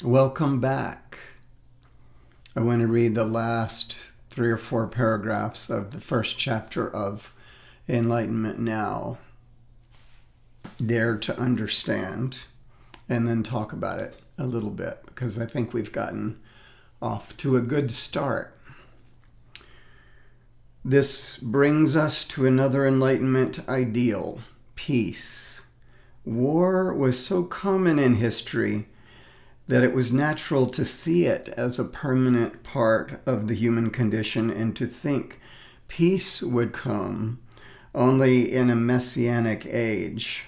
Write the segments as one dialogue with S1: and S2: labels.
S1: Welcome back. I want to read the last 3 or 4 paragraphs of the first chapter of Enlightenment Now. Dare to understand, and then talk about it a little bit, because I think we've gotten off to a good start. This brings us to another Enlightenment ideal, peace. War was so common in history that it was natural to see it as a permanent part of the human condition and to think peace would come only in a messianic age.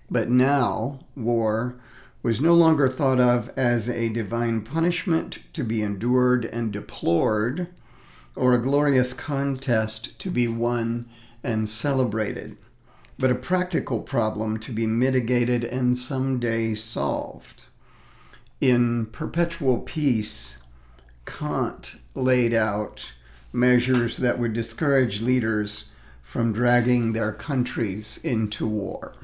S1: But now, war was no longer thought of as a divine punishment to be endured and deplored, or a glorious contest to be won and celebrated, but a practical problem to be mitigated and someday solved. In Perpetual Peace, Kant laid out measures that would discourage leaders from dragging their countries into war.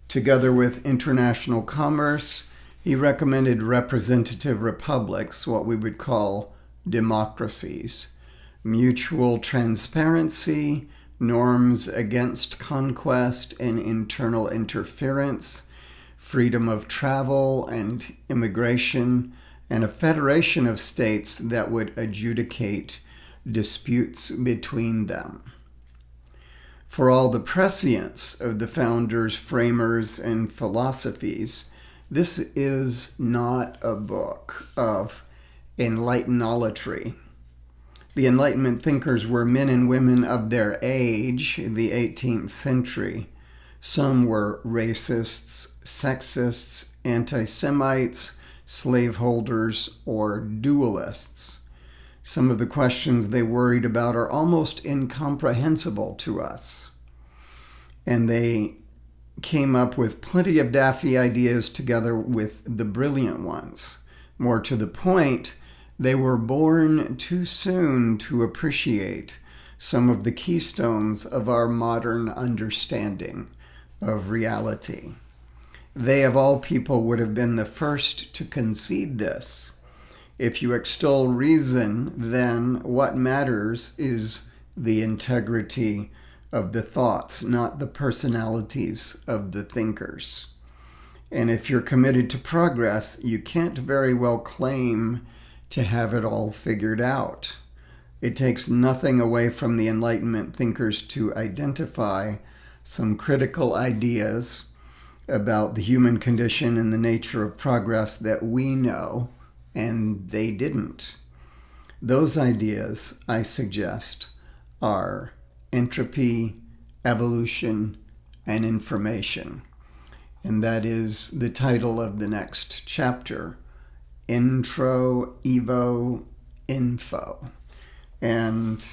S1: Together with international commerce, he recommended representative republics, what we would call democracies, mutual transparency, norms against conquest and internal interference, freedom of travel and immigration, and a federation of states that would adjudicate disputes between them. For all the prescience of the founders, framers, and philosophies, this is not a book of enlightenolatry. The Enlightenment thinkers were men and women of their age in the 18th century. Some were racists, sexists, anti-Semites, slaveholders, or dualists. Some of the questions they worried about are almost incomprehensible to us. And they came up with plenty of daffy ideas together with the brilliant ones. More to the point, they were born too soon to appreciate some of the keystones of our modern understanding of reality. They, of all people, would have been the first to concede this. If you extol reason, then what matters is the integrity of the thoughts, not the personalities of the thinkers. And if you're committed to progress, you can't very well claim to have it all figured out. It takes nothing away from the Enlightenment thinkers to identify some critical ideas about the human condition and the nature of progress that we know, and they didn't. Those ideas, I suggest, are entropy, evolution, and information. And that is the title of the next chapter, Intro, Evo Info. And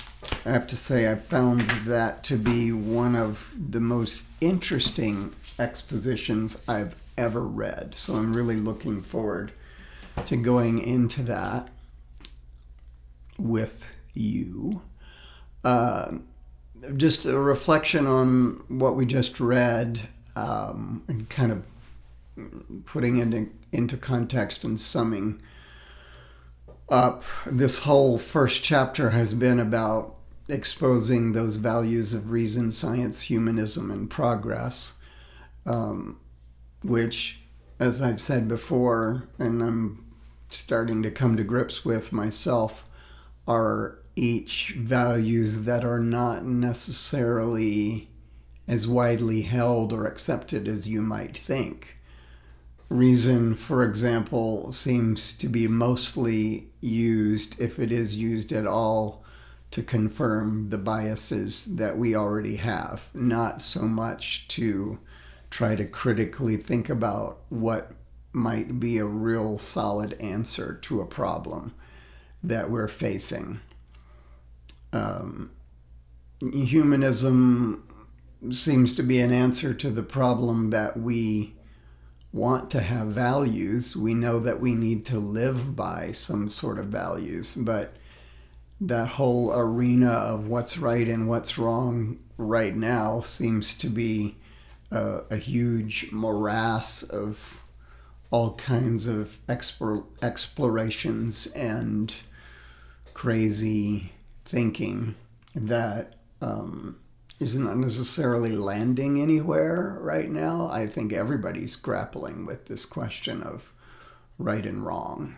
S1: I have to say, I found that to be one of the most interesting expositions I've ever read. So I'm really looking forward to going into that with you. Just a reflection on what we just read, and kind of putting it into context and summing up. This whole first chapter has been about exposing those values of reason, science, humanism, and progress, which, as I've said before, and I'm starting to come to grips with myself, are each values that are not necessarily as widely held or accepted as you might think. Reason, for example, seems to be mostly used, if it is used at all, to confirm the biases that we already have, not so much to try to critically think about what might be a real solid answer to a problem that we're facing. Humanism seems to be an answer to the problem that we want to have values. We know that we need to live by some sort of values, but that whole arena of what's right and what's wrong right now seems to be a huge morass of all kinds of explorations and crazy thinking that is not necessarily landing anywhere right now. I think everybody's grappling with this question of right and wrong.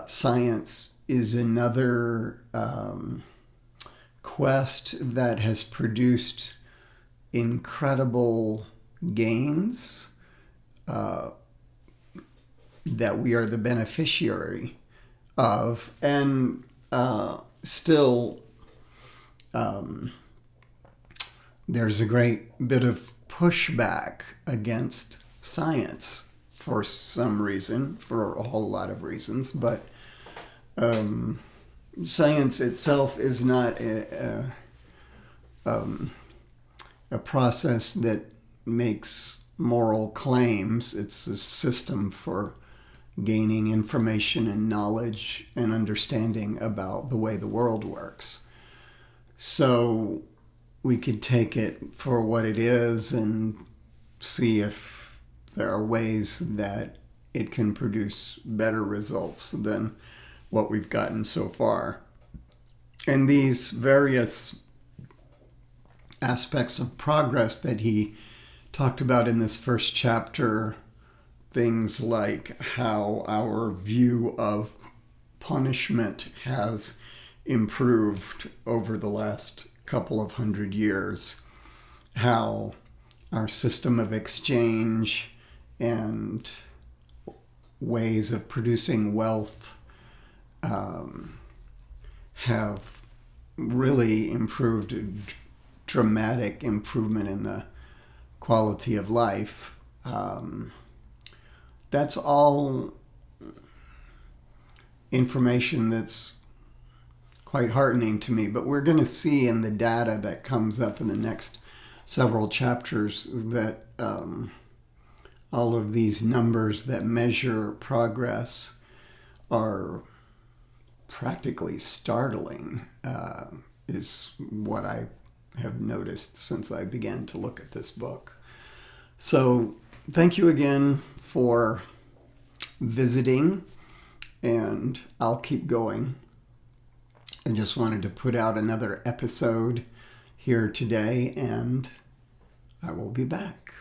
S1: Science is another quest that has produced incredible gains that we are the beneficiary of, and still there's a great bit of pushback against science for some reason, for a whole lot of reasons, but science itself is not a process that makes moral claims. It's a system for gaining information and knowledge and understanding about the way the world works. So we could take it for what it is and see if there are ways that it can produce better results than what we've gotten so far. And these various aspects of progress that he talked about in this first chapter, things like how our view of punishment has improved over the last couple of 100 years, how our system of exchange and ways of producing wealth have really improved, dramatic improvement in the quality of life. That's all information that's quite heartening to me, but we're going to see in the data that comes up in the next several chapters that all of these numbers that measure progress are practically startling, is what I have noticed since I began to look at this book. So thank you again for visiting, and I'll keep going. I just wanted to put out another episode here today, and I will be back.